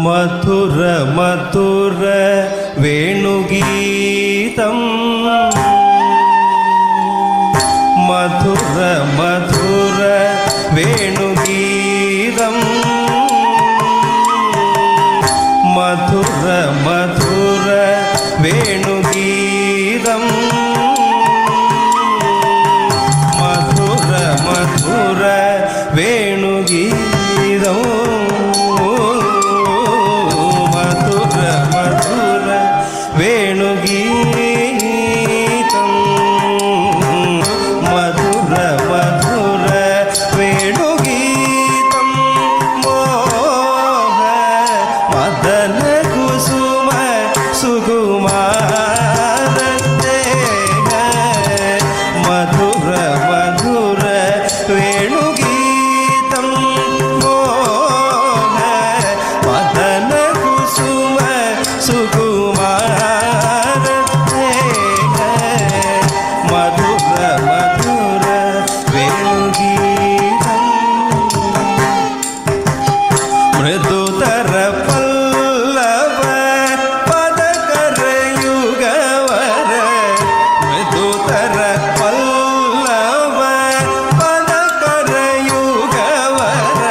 മധുര മധുര വേണുഗീതം മധുര മധുര വേണുഗീതം മധുര മധുര വേണുഗീതം മധുര മധുര വേണുഗീതം വേണുഗീതം മധുര മധുര വേണുഗീതം മോഹ മദന കുസുമ സുകുമാരത്തെ മധുര മധുര വേണുഗീതം മോഹ മദന കുസുമ സുകുമാര ಮೃದುತರ ಪಲ್ಲವ ಪದಕರ ಯುಗವರ ಮೃದುತರ ಪಲ್ಲವ ಪದಕರ ಯುಗವರ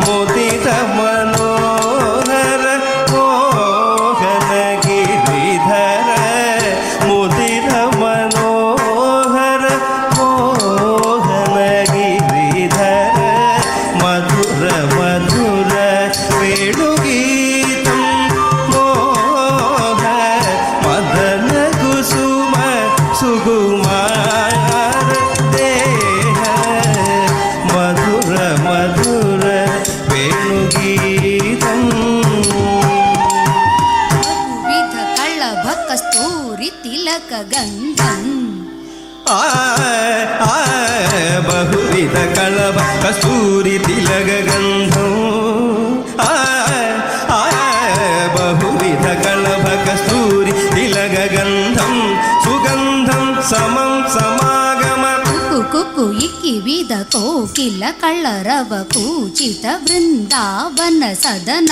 ಮುದಿತ ಮನೋಹರ ಮೋಹನ ಗಿರಿಧರ ಮುದಿತ ಮನೋಹರ ಮೋಹನ ಗಿರಿಧರ ಮಧುರ ಮಧುರ വേണുഗീതം മോഹ മദന കുസുമ സുകുമാര ദേഹ മധുര മധുര വേണുഗീതം ವಿಧ ಕಳ್ಳಭ ಕಸ್ತೂರಿ ತಿಲಕ ಗಂಧಂ ಬಹುವಿಧ ಕಳವ ಕಸ್ತೂರಿ ತಿಲಕ ಗಂಧಂ ಬಹುವಿಧ ಕಳವ ಕಸ್ತೂರಿ ತಿಲಕ ಗಂಧಂ ಸುಗಂಧಂ ಸಮಂ ಸಮಾಗಮ ಕುಕು ಇಕ್ಕಿ ವಿಧ ಕೋಕಿಲ ಕಳ್ಳರವ ಕೂಚಿತ ವೃಂದಾವನ ಸದನ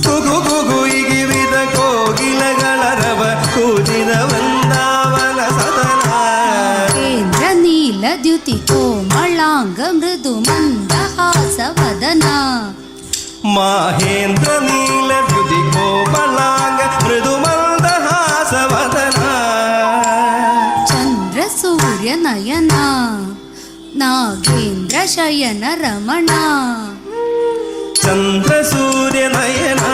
ಕುಗು ಕುಗು ಇಗಿ ವಿಧ ಕೋಗಿಲಗಳರವ ಕೂಚಿತ ವೃಂದಾವನ ಸದನ ಕೇಂದ್ರ ನೀಲ ದ್ಯುತಿ ಕೋಮಳಾಂಗ ಮೃದು ಮಂದಹಾಸ ವದನ ಮಹೇಂದ್ರ ನೀಲ ದ್ಯುತಿ ಕೋಮಳಾಂಗ ಮೃದು ಮಂದಹಾಸ ವದನ ಚಂದ್ರ ಸೂರ್ಯ ನಯನ ನಾಗೇಂದ್ರ ಶಯನ ರಮಣ ಚಂದ್ರ ಸೂರ್ಯ ನಯನ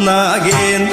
ನಾಗೇಂದ್ರ